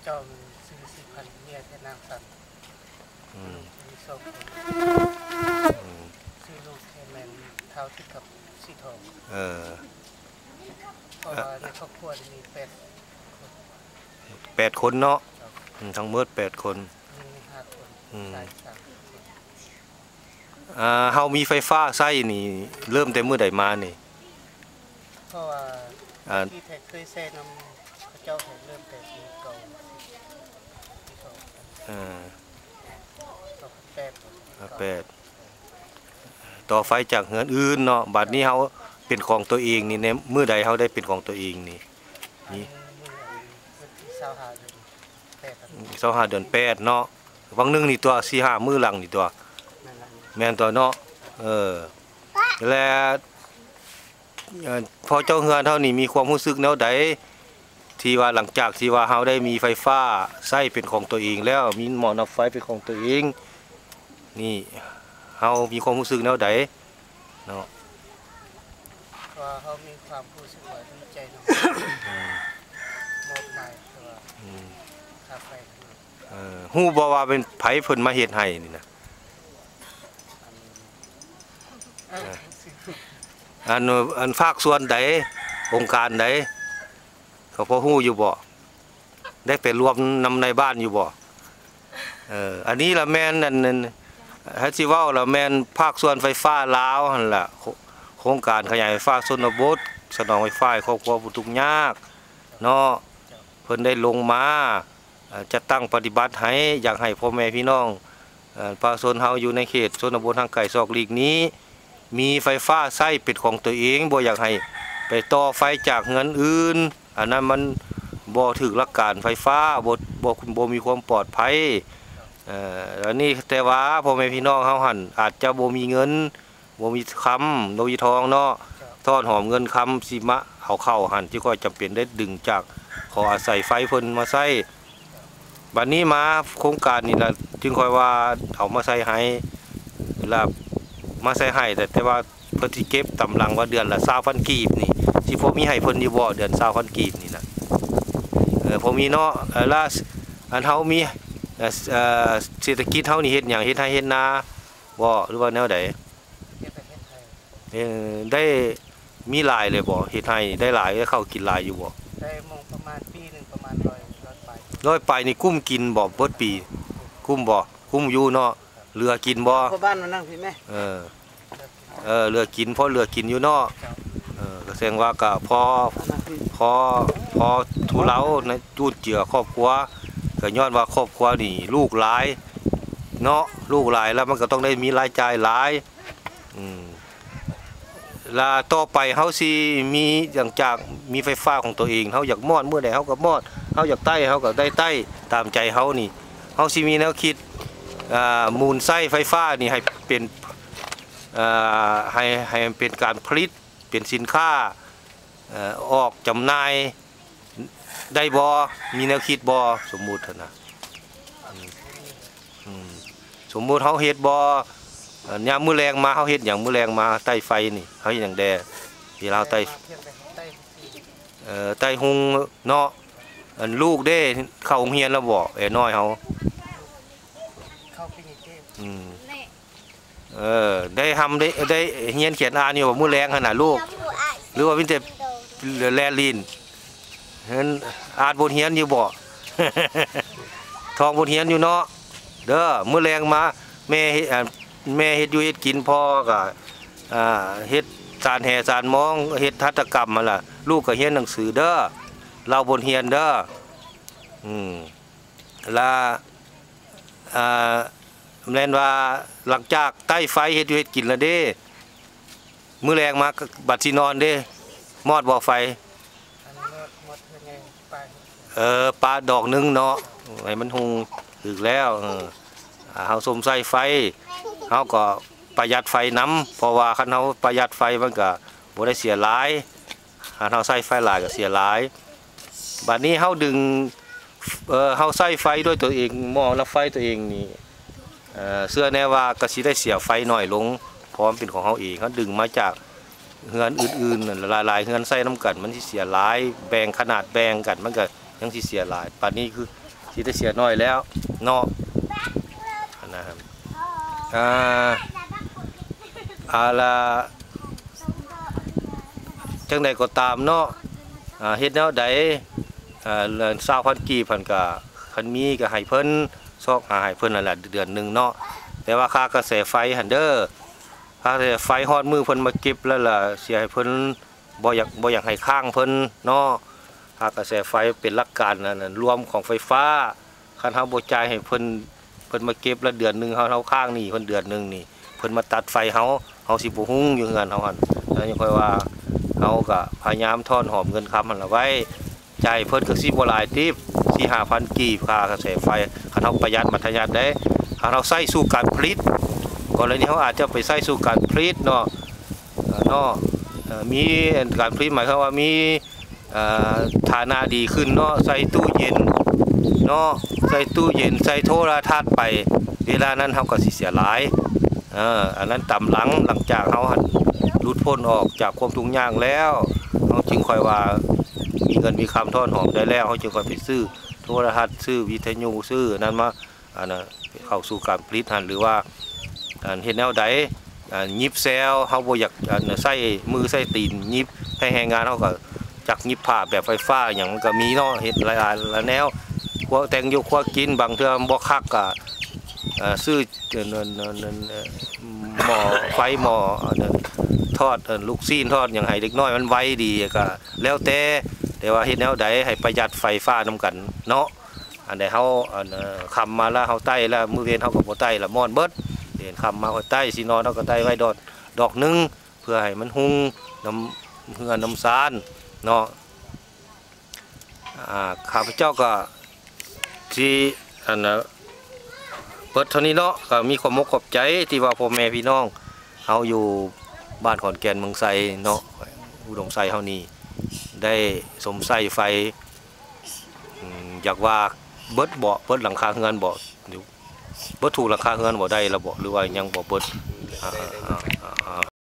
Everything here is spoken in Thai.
เจ้าซื้อ4,000เมียแค่นางสัตว์มีโซ่ซื้อลูกแค่แมนเท้าที่กับสีทองเพราะว่าในครอบครัวมี8 คนเนาะทั้งหมด8 คนมี5 คนชาย3 คนเฮามีไฟฟ้าใช้นี่เริ่มแต่มื้อใดมานี่เพราะว่าที่แท้เคยแซ่น้ำเขาเจ้าเริ่มแต่ปีเก่า8ต่อไฟจากเฮือนอื่นเนาะบัดนี้เฮาเป็นของตัวเองนี่ในมื้อใดเฮาได้เป็นของตัวเองนี่25 เดือน 8เนาะวังนึงนี่ตัว4-5 มื้อหลังนี่ตัวแม่นตัวเนาะและพอเจ้าเฮือนเท่านี้มีความรู้สึกแนวใดที่ว่าหลังจากที่ว่าเฮาได้มีไฟฟ้าใช้เป็นของตัวเองแล้วมีหม้อน้ำไฟเป็นของตัวเองนี่เฮามีความรู้สึกแนวใดเนาะว่าเฮามีความรู้สึกว่าดีใจเนาะมอบหมายตัวค่าไฟฮู้บ่ว่าเป็นไผเพิ่นมาเฮ็ดให้นี่นะอันภาคส่วนใดองค์การใดเขาพอฮู้อยู่บ่ได้ไปรวมนำในบ้านอยู่บ่อันนี้ละแม่นนั่นฮัสิเว้าละแม่นภาคส่วนไฟฟ้าลาวหั่นล่ะโครงการขยายไฟฟ้าชนบทสนองไฟฟ้าครอบครัวผู้ทุกข์ยากเนาะเพิ่นได้ลงมาจะตั้งปฏิบัติให้อยากให้พ่อแม่พี่น้องประชาชนเฮาอยู่ในเขตชนบททางไกลซอกหลีกนี้มีไฟฟ้าใช้เป็นของตัวเองบ่อยากให้ไปต่อไฟจากเงินอื่นอันนั้นมันบ่ถูกหลักการไฟฟ้าบ่มีความปลอดภัยแล้วนี่แต่ว่าพ่อแม่พี่น้องเฮาหั่นอาจจะบ่มีเงินบ่มีคำบ่มีทองเนาะทอดหอมเงินคำสิมาเอาเข้าหั่นที่ก็จำเป็นได้ดึงจากขออาศัยไฟเพิ่นมาใช้บัดนี้มาโครงการนี่ล่ะจึงค่อยว่าเอามาใช้ให้ล่ะมาใส่ให้แต่ว่าเพิ่นสิเก็บตำลังว่าเดือนละ20,000 กีบนี่สิพอมีให้เพิ่นอยู่บ่เดือน20,000 กีบนี่น่ะพอมีเนาะล่ะอันเฮามีเศรษฐกิจเฮานี่เฮ็ดหยังเฮ็ดให้เฮ็ดนาบ่หรือว่าแนวใดได้มีหลายเลยบ่เฮ็ดให้ได้หลายได้เข้ากินหลายอยู่บ่ได้มองประมาณปีนึงประมาณ100 ไปนี่กุ้มกินบ่เบิดปีกุ้มบ่กุ้มอยู่เนาะเรือกินบ่บ้านมานั่งพี่แม่เรือกินเพราะเรือกินอยู่เนาะก็แสดงว่าก็พอทุเลาในจุดเจือครอบครัวก็ย้อนว่าครอบครัวนี่ลูกหลายเนาะลูกหลายแล้วมันก็ต้องได้มีรายจ่ายหลายแล้วต่อไปเฮาสิมีหลังจากมีไฟฟ้าของตัวเองเฮาอยากมอดเมื่อใดเฮาก็มอดเฮาอยากใต้เฮาก็ได้ใต้ตามใจเฮานี่เฮาสิมีแนวคิดมูลไส้ไฟฟ้านี่ให้เป็นให้เป็นการผลิตเป็นสินค้าออกจำหน่ายได้บ่มีแนวคิดบ่สมมุตินะสมมุติเฮาเฮ็ดบ่ยามมื้อแลงมาเฮาเฮ็ดหยังมื้อแลงมาใต้ไฟนี่เฮาเฮ็ดหยังแดที่เราใต้หุงเนาะลูกเด้เข้าโรงเรียนแล้วบ่น้อยเฮาได้ทำได้เรียนเขียนอ่านอยู่มื้อแรงขนาดลูกหรือว่ามีแต่แลลินอ่านบทเรียนอยู่บ่ทองบทเรียนอยู่เนาะเด้อมื้อแรงมาแม่เฮ็ดอยู่เฮ็ดกินพ่อก็เฮ็ดสารแห่สารมองเฮ็ดหัตถกรรมนั่นล่ะลูกก็เรียนหนังสือเด้อเราบทเรียนเด้อละแม่นว่าหลังจากใต้ไฟเฮ็ดอยู่เฮ็ดกินแล้วเด้มื้อแรงมาบัดสินอนเด้มอดบ่ไฟปลาดอกนึงเนาะให้มันหุงถึกแล้วเฮาสมใส่ไฟเฮาก็ประหยัดไฟน้ำเพราะว่าคันเฮาประหยัดไฟมันก็บ่ได้เสียหลายคันเฮาใส่ไฟหลายก็เสียหลายบัดนี้เฮาดึงเฮาใส่ไฟด้วยตัวเองหม้อรับไฟตัวเองนี่เสื้อแน่ว่าก็สิได้เสียไฟน้อยลงพร้อมเป็นของเฮาเองเฮาดึงมาจากเฮือนอื่นๆหลายๆเฮือนใส่น้ำกันมันสิเสียหลายแบ่งขนาดแบ่งกันมันก็ยังสิเสียหลายปานนี้คือ สิได้เสียน้อยแล้วเนาะนะครับละจังใดก็ตามเนาะเฮ็ดแนวใดเรื่อง20,000 กีบเพิ่นก็คันมีก็ให้เพิ่นซอกให้เพิ่นนั่นแหละเดือนหนึงเนาะแต่ว่าค่ากระแสไฟหั่นเด้อค่ากระแสไฟฮอดมือเพิ่นมาเก็บแล้วล่ะเสียให้เพิ่นบ่อยากให้ค้างเพิ่นเนาะค่ากระแสไฟเป็นหลักการนั่นรวมของไฟฟ้าคันเฮาบ่จ่ายให้เพิ่นมาเก็บแล้วเดือนหนึงเฮาค้างหนี้เพิ่นเดือนหนึงนี่เพิ่นมาตัดไฟเฮาสิบ่หุ้งอยู่เฮือนเฮาหั่นแล้วยังค่อยว่าเฮาก็พยายามทอนหอมเงินคำหั่นละไว้จ่ายเพิ่นก็สิบ่หลายติบ 4-5,000 กีบค่ากระแสไฟคันเฮาประหยัดมัธยัสถ์ได้คันเฮาใช้สู่การผลิตกรณีเฮาอาจจะไปใช้สู่การผลิตเนาะมีการผลิตหมายความว่ามีฐานะดีขึ้นเนาะใส่ตู้เย็นเนาะใส่ตู้เย็นใส่โทรทัศน์ไปเวลานั้นเฮาก็สิเสียหลายอันนั้นตำหลังจากเฮาหลุดพ้นออกจากความทุกข์ยากแล้วเฮาจึงค่อยว่ามีเงินมีคำทอนหอมได้แล้วเฮาจึงค่อยไปซื้อโทรทัศน์ซื้อวิทยุซื้อนั้นมาเข้าสู่การผลิตหรือว่าเฮ็ดแนวใดยิบแซวเฮาบ่อยากใส่มือใส่ตีนยิบให้แรงงานเฮาก็จักยิบผ้าแบบไฟฟ้าหยังมันก็มีเนาะเฮ็ดหลายแนวครัวแต่งอยู่ครัวกินบางเทื่อบ่คักก็ซื้อหม้อไฟหม้อทอดลูกซีนทอดหยังให้เด็กน้อยมันไวดีก็แล้วแต่ว่าเฮ็ดแนวใดให้ประหยัดไฟฟ้านำกันเนาะอันใดเฮาคำมาแล้วเฮาใต้แล้วมื้อเว้นเฮาก็บ่ใต้ละมอนเบิดเห็นคำมาเฮาใต้สินอนเฮาก็ใต้ไว้ดอกนึงเพื่อให้มันหุงน้ำเฮือนน้ำซานเนาะข้าพเจ้าก็ที่เปิดเท่านี้เนาะก็มีความมกขอบใจที่ว่าพ่อแม่พี่น้องเฮาอยู่บ้านขอนแก่นเมืองไซเนาะอุดมไซเฮานี่ได้สมไส้ไฟอยากว่าเบิดหลังคาเฮือนบ่เบิดถูกหลังคาเฮือนบ่ได้แล้วบ่หรือว่ายังบ่เบิด